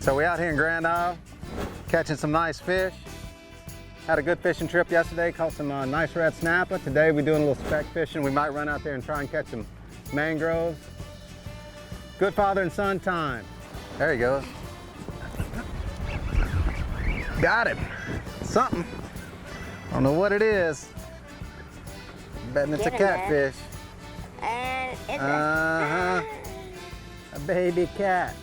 So we out here in Grand Isle, catching some nice fish. Had a good fishing trip yesterday, caught some nice red snapper. Today we're doing a little speck fishing. We might run out there and try and catch some mangroves. Good father and son time. There he goes. Got him. Something. I don't know what it is. Betting it's a catfish. And it's a baby cat.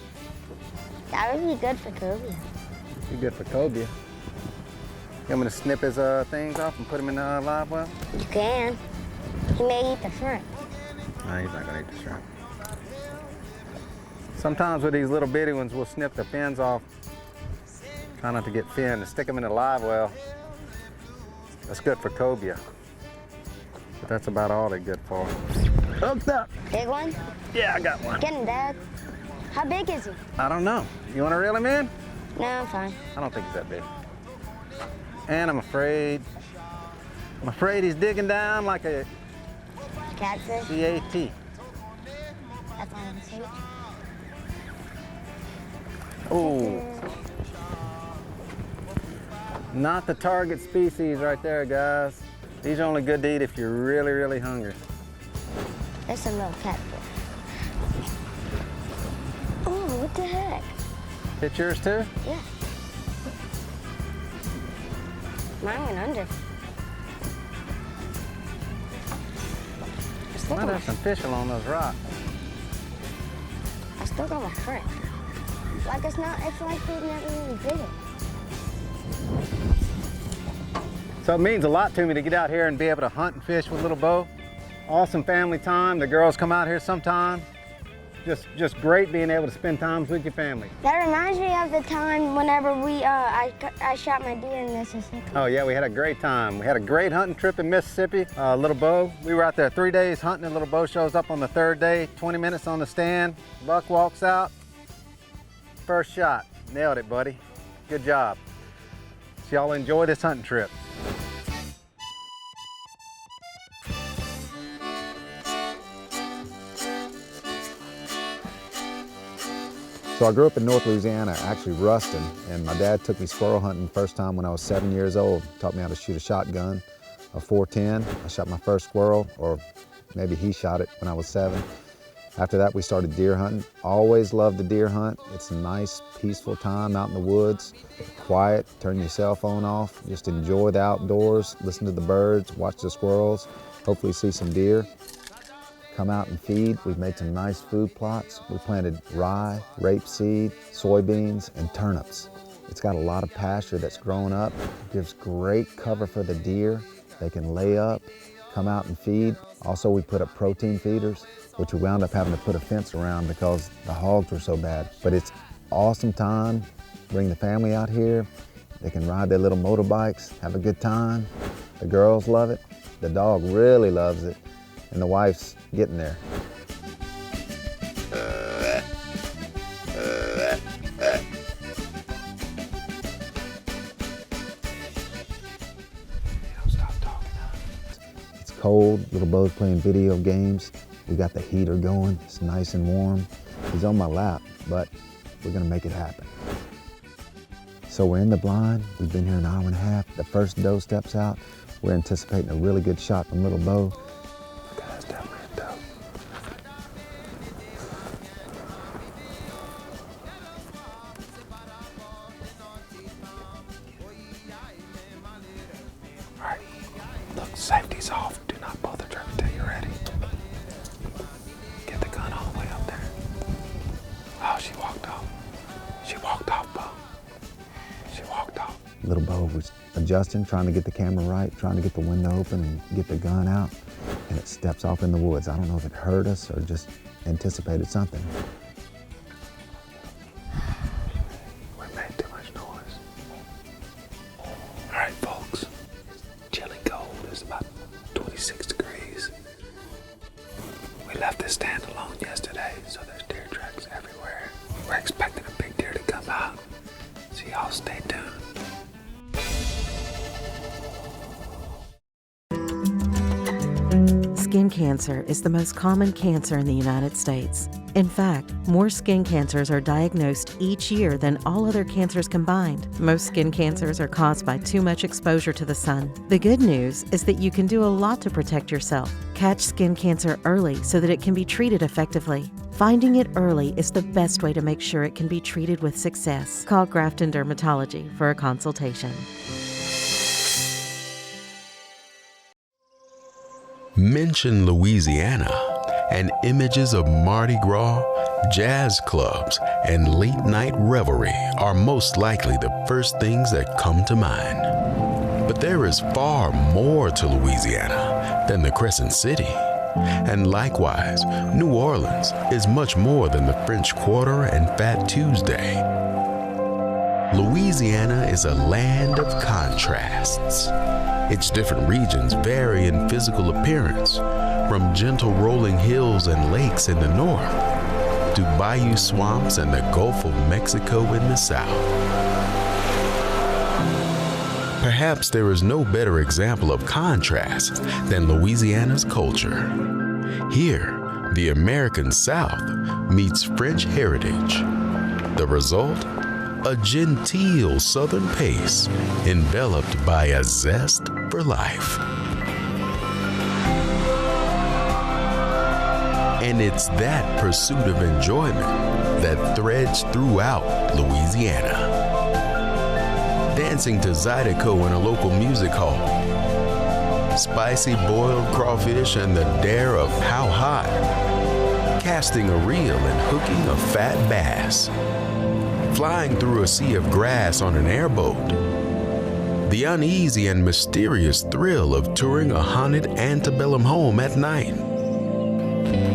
That would be good for cobia. Be good for cobia. You want me to snip his things off and put him in the live well? You can. He may eat the shrimp. No, he's not gonna eat the shrimp. Sometimes with these little bitty ones, we'll snip the fins off. Try not to get fin and stick them in the live well. That's good for cobia. But that's about all they're good for. Hooked up. Big one? Yeah, I got one. Get him, Dad. How big is he? I don't know. You want to reel him in? No, I'm fine. I don't think he's that big. And I'm afraid he's digging down like a Catfish? CAT. That's not a suit. Oh. Not the target species right there, guys. These are only good to eat if you're really, really hungry. There's some little catfish. Oh, what the heck? Hit yours too? Yeah. Mine went under. Might have some fish along those rocks. I still got my shrimp. Like it's like we've never even did it. So it means a lot to me to get out here and be able to hunt and fish with Lil Bo. Awesome family time. The girls come out here sometime. Just great being able to spend times with your family. That reminds me of the time whenever I shot my deer in Mississippi. Oh yeah, we had a great time. We had a great hunting trip in Mississippi. Lil Bo, we were out there 3 days hunting, and Lil Bo shows up on the third day, 20 minutes on the stand. Buck walks out, first shot. Nailed it, buddy. Good job. So y'all enjoy this hunting trip. So I grew up in North Louisiana, actually Ruston, and my dad took me squirrel hunting first time when I was 7 years old. Taught me how to shoot a shotgun, a .410. I shot my first squirrel, or maybe he shot it when I was 7. After that, we started deer hunting. Always loved the deer hunt. It's a nice, peaceful time out in the woods. Quiet, turn your cell phone off. Just enjoy the outdoors, listen to the birds, watch the squirrels, hopefully see some deer. Come out and feed. We've made some nice food plots. We planted rye, rapeseed, soybeans, and turnips. It's got a lot of pasture that's growing up. It gives great cover for the deer. They can lay up, come out and feed. Also, we put up protein feeders, which we wound up having to put a fence around because the hogs were so bad. But it's awesome time. Bring the family out here. They can ride their little motorbikes, have a good time. The girls love it. The dog really loves it. And the wife's getting there. It's cold, Lil Bo's playing video games. We got the heater going, it's nice and warm. He's on my lap, but we're gonna make it happen. So we're in the blind, we've been here an hour and a half. The first doe steps out. We're anticipating a really good shot from Lil Bo. Safety's off. Do not pull the trigger until you're ready. Get the gun all the way up there. Oh, she walked off. She walked off, Beau. She walked off. Lil Bo was adjusting, trying to get the camera right, trying to get the window open and get the gun out, and it steps off in the woods. I don't know if it heard us or just anticipated something. We made too much noise. All right, folks. Chilly cold. It's about 26 degrees. We left this stand alone yesterday, so there's deer tracks everywhere. We're expecting a big deer to come out, so y'all stay tuned. Skin cancer is the most common cancer in the United States. In fact, more skin cancers are diagnosed each year than all other cancers combined. Most skin cancers are caused by too much exposure to the sun. The good news is that you can do a lot to protect yourself. Catch skin cancer early so that it can be treated effectively. Finding it early is the best way to make sure it can be treated with success. Call Grafton Dermatology for a consultation. Mention Louisiana, and images of Mardi Gras, jazz clubs, and late-night revelry are most likely the first things that come to mind. But there is far more to Louisiana than the Crescent City. And likewise, New Orleans is much more than the French Quarter and Fat Tuesday. Louisiana is a land of contrasts. Its different regions vary in physical appearance, from gentle rolling hills and lakes in the north to bayou swamps and the Gulf of Mexico in the south. Perhaps there is no better example of contrast than Louisiana's culture. Here, the American South meets French heritage. The result? A genteel southern pace enveloped by a zest for life. And it's that pursuit of enjoyment that threads throughout Louisiana. Dancing to Zydeco in a local music hall, spicy boiled crawfish and the dare of how hot, casting a reel and hooking a fat bass, flying through a sea of grass on an airboat, the uneasy and mysterious thrill of touring a haunted antebellum home at night,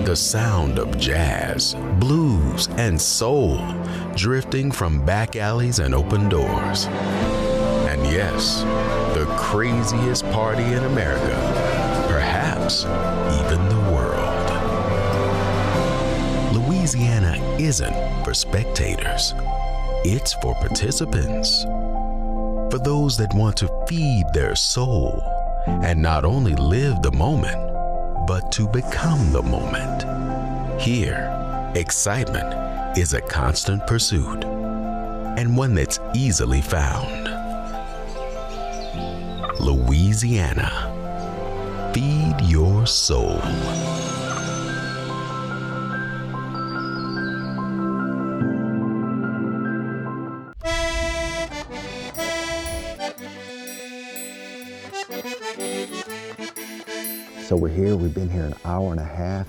the sound of jazz, blues, and soul drifting from back alleys and open doors. And yes, the craziest party in America, perhaps even the world. Louisiana isn't for spectators. It's for participants, for those that want to feed their soul and not only live the moment, but to become the moment. Here, excitement is a constant pursuit and one that's easily found. Louisiana, feed your soul. So we're here, we've been here an hour and a half.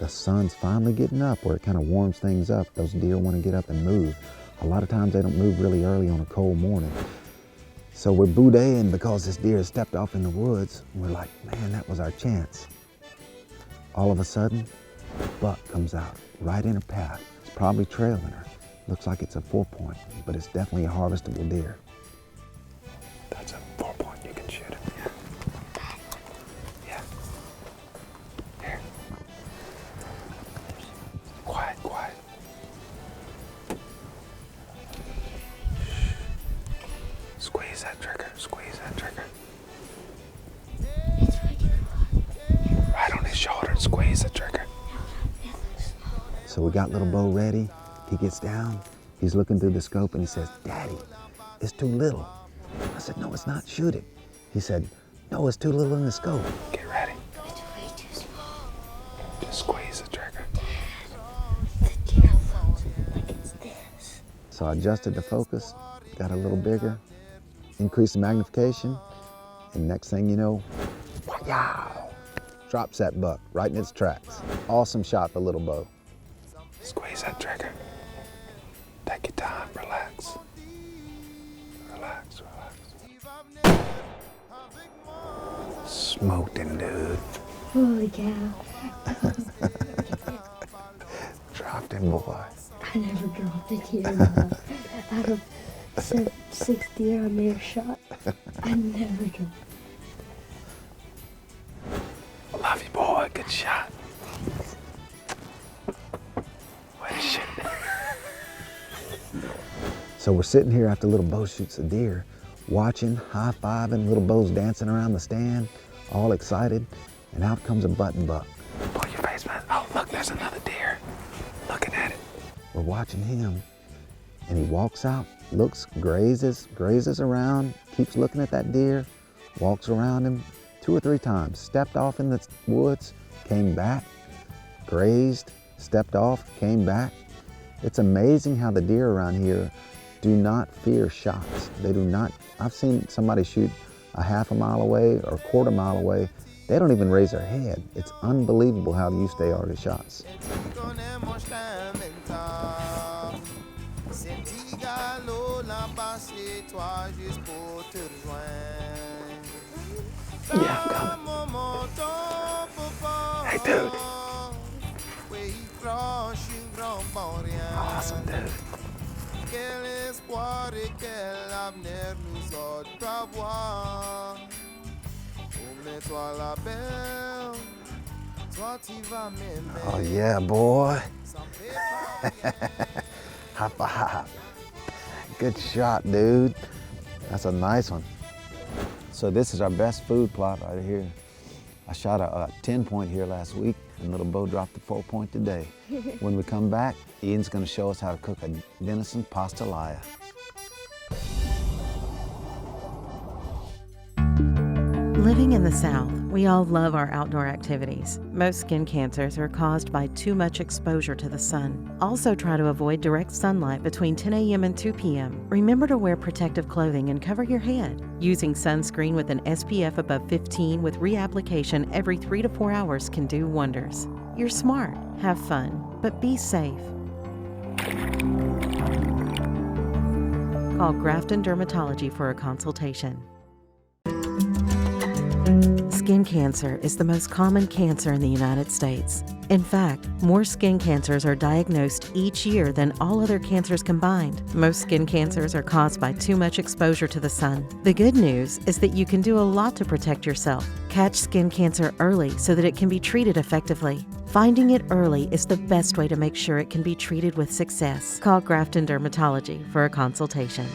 The sun's finally getting up where it kind of warms things up. Those deer want to get up and move. A lot of times they don't move really early on a cold morning. So we're boudéing because this deer has stepped off in the woods. And we're like, man, that was our chance. All of a sudden, a buck comes out right in her path. It's probably trailing her. Looks like it's a 4-point, but it's definitely a harvestable deer. That's a 4-point, you can shoot it. Yeah. Here. Quiet, quiet. Squeeze that trigger, squeeze that trigger. Right on his shoulder, squeeze the trigger. So we got Lil Bo ready. He gets down, he's looking through the scope and he says, Daddy, it's too little. I said, no, it's not, shoot it. He said, no, it's too little in the scope. Get ready. It's way too small. Just squeeze the trigger. The deer falls like it's this. So I adjusted the focus, got a little bigger, increased the magnification, and next thing you know, wow, drops that buck right in its tracks. Awesome shot for Lil Bo. Squeeze that trigger. Take your time, relax. Relax, relax. Smoked him, dude. Holy cow. Dropped him, boy. I never dropped a deer out of 6 deer I may have shot. I never dropped. Love you, boy. Good shot. What shit. So we're sitting here after Lil Bo shoots a deer, watching, high-fiving. Lil Bo's dancing around the stand, all excited. and out comes a button buck. Pull your face, man. Oh, look, there's another deer. Looking at it. We're watching him, and he walks out, looks, grazes around, keeps looking at that deer, walks around him 2 or 3 times, stepped off in the woods, came back, grazed, stepped off, came back. It's amazing how the deer around here do not fear shots. They do not. I've seen somebody shoot a half a mile away or a quarter mile away. They don't even raise their head. It's unbelievable how used they are to shots. Yeah, I'm coming. Hey, dude. Awesome, dude. Oh yeah, boy. High five. Good shot, dude. That's a nice one. So this is our best food plot right here. I shot a 10-point here last week, and Lil Bo dropped the 4-point today. When we come back, Ian's gonna show us how to cook a venison pastalaya. Living in the South, we all love our outdoor activities. Most skin cancers are caused by too much exposure to the sun. Also try to avoid direct sunlight between 10 a.m. and 2 p.m. Remember to wear protective clothing and cover your head. Using sunscreen with an SPF above 15 with reapplication every 3 to 4 hours can do wonders. You're smart, have fun, but be safe. Call Grafton Dermatology for a consultation. Skin cancer is the most common cancer in the United States. In fact, more skin cancers are diagnosed each year than all other cancers combined. Most skin cancers are caused by too much exposure to the sun. The good news is that you can do a lot to protect yourself. Catch skin cancer early so that it can be treated effectively. Finding it early is the best way to make sure it can be treated with success. Call Grafton Dermatology for a consultation.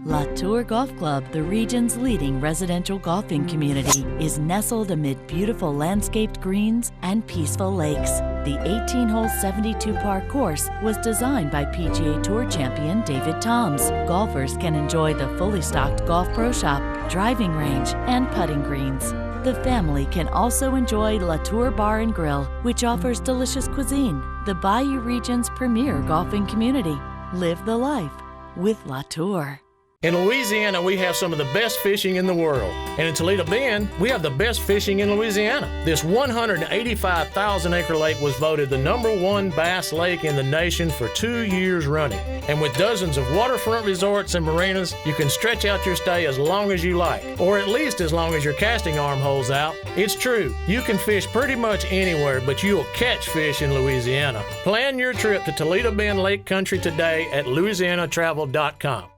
Latour Golf Club, the region's leading residential golfing community, is nestled amid beautiful landscaped greens and peaceful lakes. The 18-hole 72-par course was designed by PGA Tour champion David Toms. Golfers can enjoy the fully stocked golf pro shop, driving range, and putting greens. The family can also enjoy Latour Bar and Grill, which offers delicious cuisine. The Bayou region's premier golfing community. Live the life with Latour. In Louisiana, we have some of the best fishing in the world. And in Toledo Bend, we have the best fishing in Louisiana. This 185,000-acre lake was voted the #1 bass lake in the nation for 2 years running. And with dozens of waterfront resorts and marinas, you can stretch out your stay as long as you like, or at least as long as your casting arm holds out. It's true, you can fish pretty much anywhere, but you'll catch fish in Louisiana. Plan your trip to Toledo Bend Lake Country today at louisianatravel.com.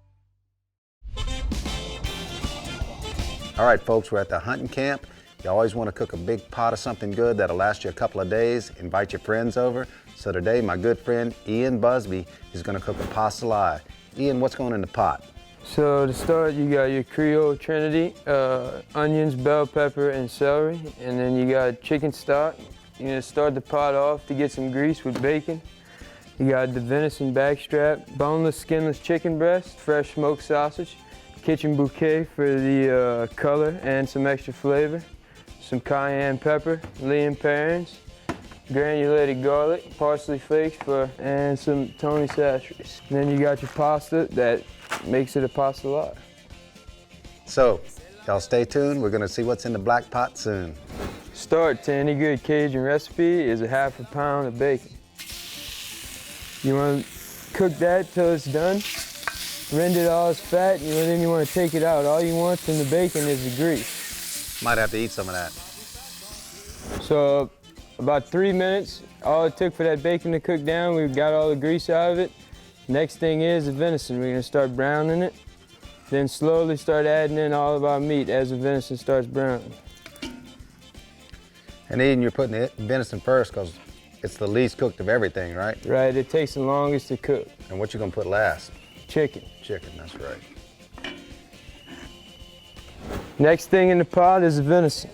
All right, folks, we're at the hunting camp. You always want to cook a big pot of something good that'll last you a couple of days. Invite your friends over. So today, my good friend Ian Busby is going to cook a pastalaya. Ian, what's going in the pot? So to start, you got your Creole Trinity, onions, bell pepper, and celery. And then you got chicken stock. You're going to start the pot off to get some grease with bacon. You got the venison backstrap, boneless, skinless chicken breast, fresh smoked sausage, kitchen bouquet for the color and some extra flavor, some cayenne pepper, Leon Perrins, granulated garlic, parsley flakes and some Tony Sashers. And then you got your pasta that makes it a pastalaya. So, y'all stay tuned. We're gonna see what's in the black pot soon. Start to any good Cajun recipe is a ½ pound of bacon. You want to cook that till it's done. Rend it all as fat, and then you want to take it out. All you want from the bacon is the grease. Might have to eat some of that. So about 3 minutes, all it took for that bacon to cook down, we got all the grease out of it. Next thing is the venison. We're gonna start browning it, then slowly start adding in all of our meat as the venison starts browning. And Ian, you're putting the venison first because it's the least cooked of everything, right? Right, it takes the longest to cook. And what you gonna put last? Chicken. Chicken, that's right. Next thing in the pot is the venison.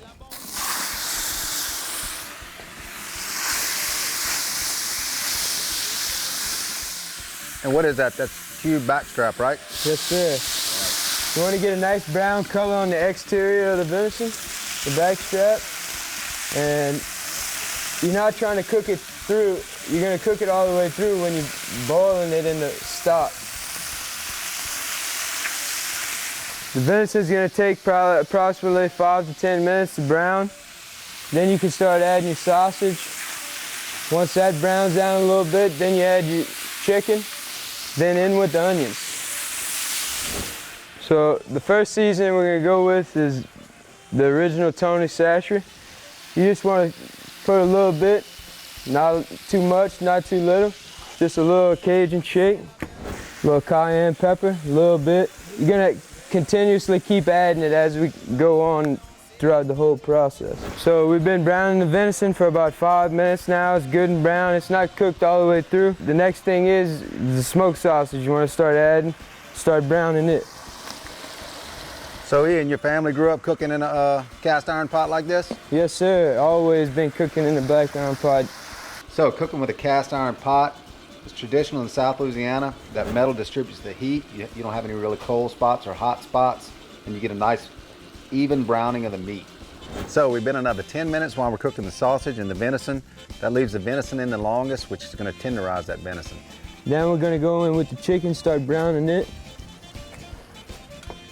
And what is that? That's cube backstrap, right? Yes, sir. You want to get a nice brown color on the exterior of the venison, the backstrap, and you're not trying to cook it through. You're going to cook it all the way through when you're boiling it in the stock. The venison is going to take probably approximately 5 to 10 minutes to brown. Then you can start adding your sausage. Once that browns down a little bit, then you add your chicken, then in with the onions. So the first seasoning we're going to go with is the original Tony Sashry. You just want to put a little bit, not too much, not too little. Just a little Cajun shake, a little cayenne pepper, a little bit. You're going to continuously keep adding it as we go on throughout the whole process. So we've been browning the venison for about 5 minutes now. It's good and brown. It's not cooked all the way through. The next thing is the smoked sausage. You want to start adding, start browning it. So Ian, your family grew up cooking in a cast iron pot like this? Yes, sir. Always been cooking in the black iron pot. So cooking with a cast iron pot is traditional in South Louisiana. That metal distributes the heat. You don't have any really cold spots or hot spots, and you get a nice even browning of the meat. So we've been another 10 minutes while we're cooking the sausage and the venison. That leaves the venison in the longest, which is going to tenderize that venison. Then we're going to go in with the chicken, start browning it.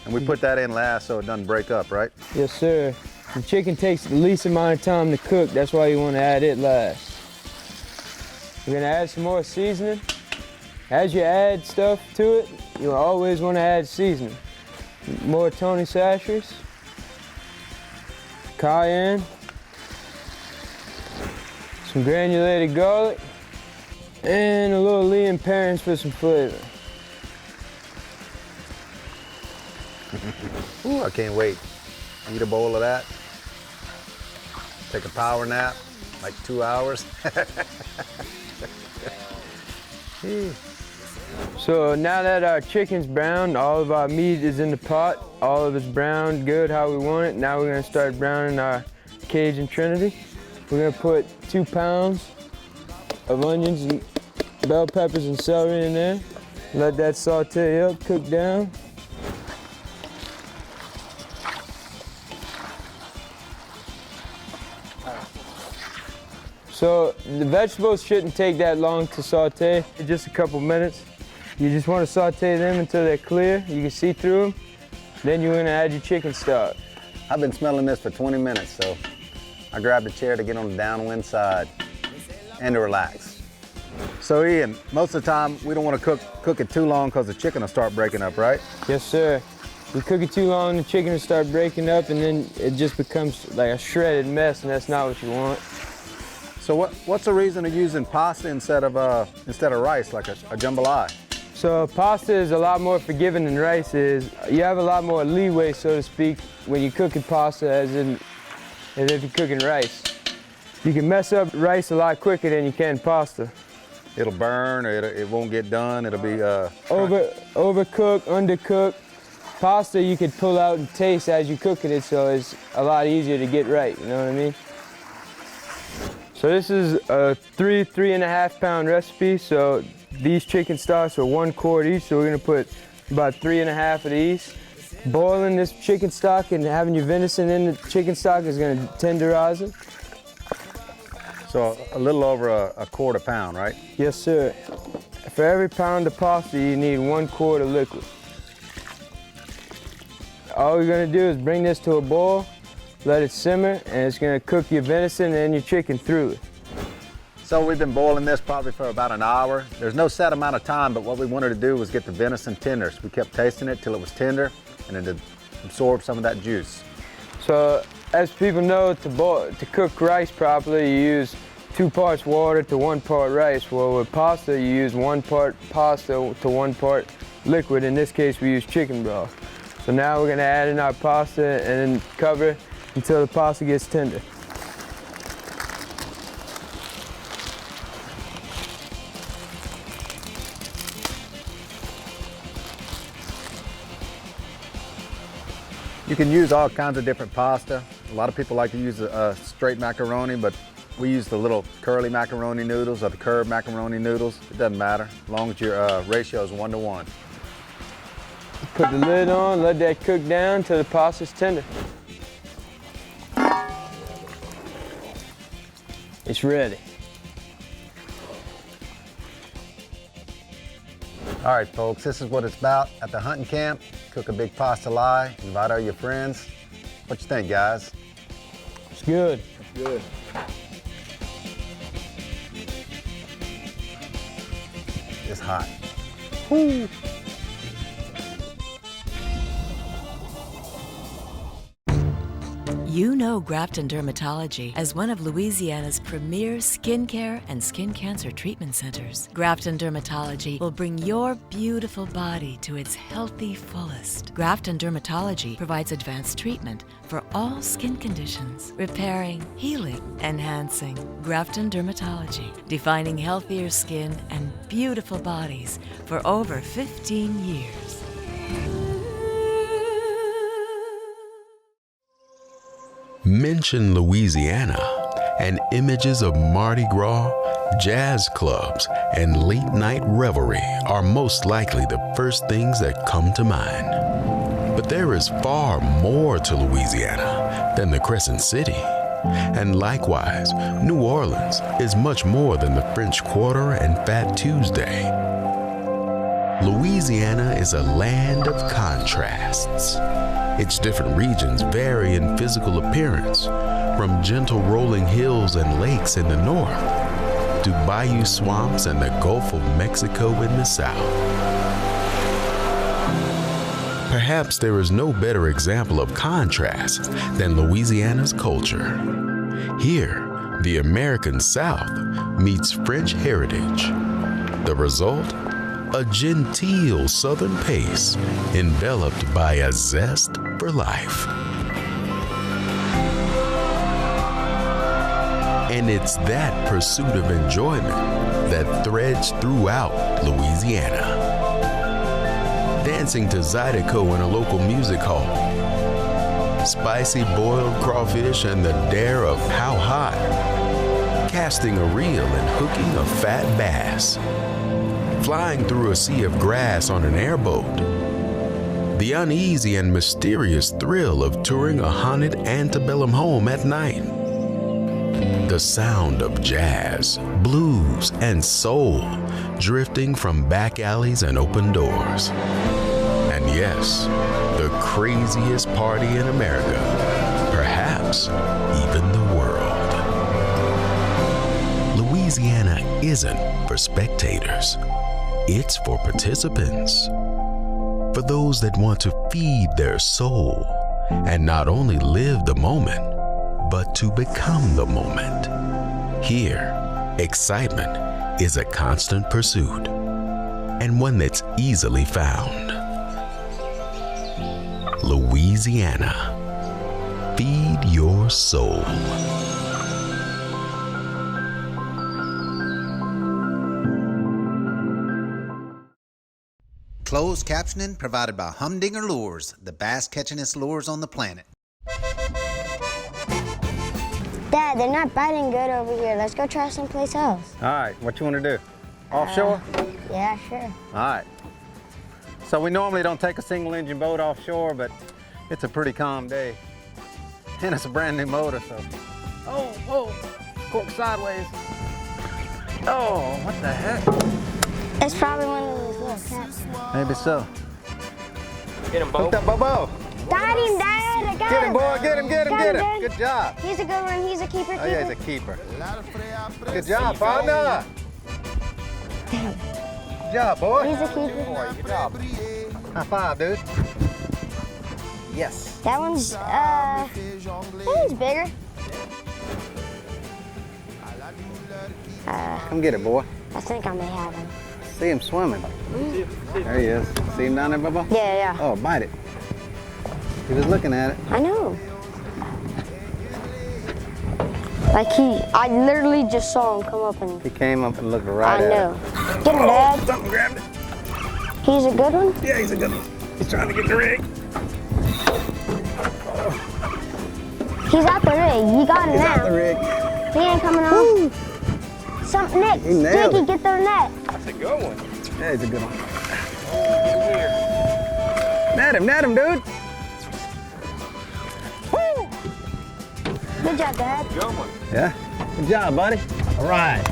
And we put that in last so it doesn't break up, right? Yes, sir. The chicken takes the least amount of time to cook. That's why you want to add it last. We're going to add some more seasoning. As you add stuff to it, you always want to add seasoning. More Tony Sashers, cayenne, some granulated garlic, and a little Lea and Perrins for some flavor. Ooh, I can't wait. Eat a bowl of that. Take a power nap, like 2 hours. So now that our chicken's browned, all of our meat is in the pot, all of it's browned good how we want it. Now we're gonna start browning our Cajun Trinity. We're gonna put 2 pounds of onions and bell peppers and celery in there. Let that saute up, cook down. So the vegetables shouldn't take that long to saute, just a couple minutes. You just want to saute them until they're clear. You can see through them. Then you're going to add your chicken stock. I've been smelling this for 20 minutes, so I grabbed a chair to get on the downwind side and to relax. So Ian, most of the time we don't want to cook it too long because the chicken will start breaking up, right? Yes, sir. You cook it too long, the chicken will start breaking up, and then it just becomes like a shredded mess, and that's not what you want. So what's the reason of using pasta instead of rice, like a jambalaya? So pasta is a lot more forgiving than rice is. You have a lot more leeway, so to speak, when you're cooking pasta as if you're cooking rice. You can mess up rice a lot quicker than you can pasta. It'll burn, or it won't get done. It'll be overcooked, undercooked. Pasta you could pull out and taste as you're cooking it, so it's a lot easier to get right. You know what I mean? So this is a 3.5 pound recipe. So these chicken stocks are 1 quart each. So we're gonna put about 3.5 of these. Boiling this chicken stock and having your venison in the chicken stock is gonna tenderize it. So a little over a quarter pound, right? Yes, sir. For every pound of pasta, you need 1 quart of liquid. All you're gonna do is bring this to a boil, let it simmer, and it's gonna cook your venison and your chicken through it. So we've been boiling this probably for about an hour. There's no set amount of time, but what we wanted to do was get the venison tender. So we kept tasting it till it was tender, and it absorbed some of that juice. So as people know, to cook rice properly, you use 2 parts water to 1 part rice. Well, with pasta, you use 1 part pasta to 1 part liquid. In this case, we use chicken broth. So now we're gonna add in our pasta and then cover until the pasta gets tender. You can use all kinds of different pasta. A lot of people like to use straight macaroni, but we use the little curly macaroni noodles or the curved macaroni noodles. It doesn't matter, as long as your ratio is 1 to 1. Put the lid on, let that cook down till the pasta's tender. It's ready. All right, folks, this is what it's about at the hunting camp. Cook a big pastalaya, invite all your friends. What you think, guys? It's good. It's good. It's hot. Woo. You know Grafton Dermatology as one of Louisiana's premier skincare and skin cancer treatment centers. Grafton Dermatology will bring your beautiful body to its healthy fullest. Grafton Dermatology provides advanced treatment for all skin conditions, repairing, healing, enhancing. Grafton Dermatology, defining healthier skin and beautiful bodies for over 15 years. Mention Louisiana, and images of Mardi Gras, jazz clubs, and late-night revelry are most likely the first things that come to mind. But there is far more to Louisiana than the Crescent City. And likewise, New Orleans is much more than the French Quarter and Fat Tuesday. Louisiana is a land of contrasts. Its different regions vary in physical appearance, from gentle rolling hills and lakes in the north to bayou swamps and the Gulf of Mexico in the south. Perhaps there is no better example of contrast than Louisiana's culture. Here, the American South meets French heritage. The result? A genteel southern pace enveloped by a zest for life. And it's that pursuit of enjoyment that threads throughout Louisiana. Dancing to Zydeco in a local music hall, spicy boiled crawfish and the dare of how hot, casting a reel and hooking a fat bass, flying through a sea of grass on an airboat, the uneasy and mysterious thrill of touring a haunted antebellum home at night, the sound of jazz, blues, and soul drifting from back alleys and open doors. And yes, the craziest party in America, perhaps even the world. Louisiana isn't for spectators. It's for participants, for those that want to feed their soul and not only live the moment, but to become the moment. Here, excitement is a constant pursuit and one that's easily found. Louisiana, feed your soul. Closed captioning provided by Humdinger Lures, the bass catchingest lures on the planet. Dad, they're not biting good over here. Let's go try someplace else. All right, what you want to do? Offshore? Yeah, sure. All right. So we normally don't take a single engine boat offshore, but it's a pretty calm day. And it's a brand new motor, so. Oh, whoa, cork sideways. Oh, what the heck? It's probably one of those little cats. Maybe so. Get him, Beau. Hooked up, Bo. Got him, Dad! I got Get him, him! boy, get him. Dad. Good job. He's a good one. He's a keeper. Oh, yeah, he's a keeper. Good job, partner. Good job, boy. He's a keeper. Boy, good job. High five, dude. Yes. That one's bigger. Come get it, boy. I think I may have him. See him swimming. There he is. See him down there, Bubba? Yeah. Oh, bite it. He was looking at it. I know. I literally just saw him come up and... He came up and looked right at it. I know. Get him, Dad. Something grabbed it. He's a good one? Yeah, he's a good one. He's trying to get the rig. He's out the rig. You got him now. Out the rig. He ain't coming on. Nick, Sticky, get the net. That's a good one. Yeah, it's a good one. Here. Net him, dude. Woo! Good job, Dad. Good one. Yeah, good job, buddy. All right.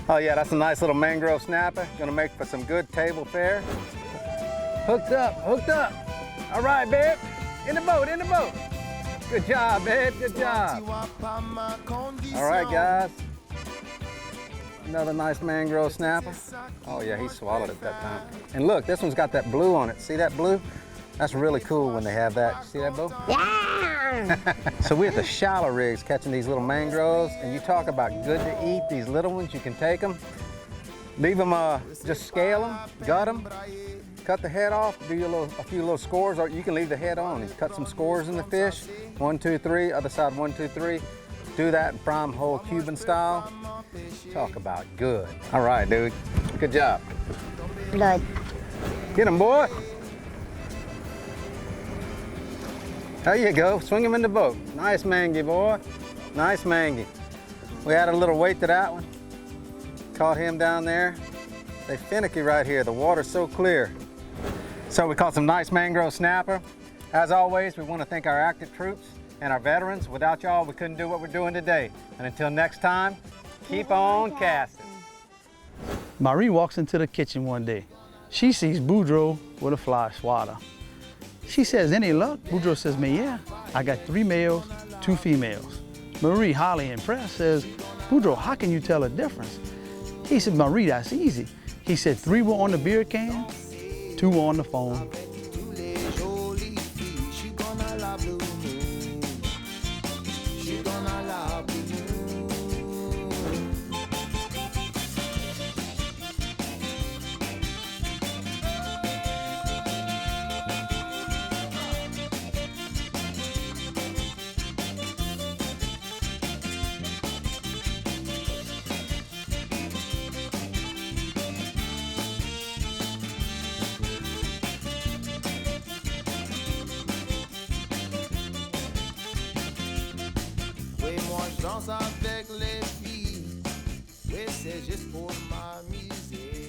Oh yeah, that's a nice little mangrove snapper. Gonna make for some good table fare. Hooked up. All right, babe. In the boat. Good job, babe, good job. All right, guys. Another nice mangrove snapper. Oh yeah, he swallowed it that time. And look, this one's got that blue on it. See that blue? That's really cool when they have that. See that, Beau? Yeah! So we're at the shallow rigs catching these little mangroves, and you talk about good to eat, these little ones, you can take them, leave them, just scale them, gut them, cut the head off, do a few little scores, or you can leave the head on and cut some scores in the fish. 1, 2, 3, other side 1, 2, 3. Do that and fry them whole Cuban style. Talk about good. All right, dude, good job. Good. Get him, boy. There you go, swing him in the boat. Nice mangy, boy. Nice mangy. We added a little weight to that one. Caught him down there. They finicky right here, the water's so clear. So we caught some nice mangrove snapper. As always, we want to thank our active troops and our veterans. Without y'all, we couldn't do what we're doing today. And until next time, keep on casting. Marie walks into the kitchen one day. She sees Boudreaux with a fly swatter. She says, any luck? Boudreaux says, me, yeah. I got 3 males, 2 females. Marie, highly impressed, says, Boudreaux, how can you tell the difference? He said, Marie, that's easy. He said 3 were on the beer can, 2 were on the phone. Danse avec les filles, ouais c'est juste pour ma musique.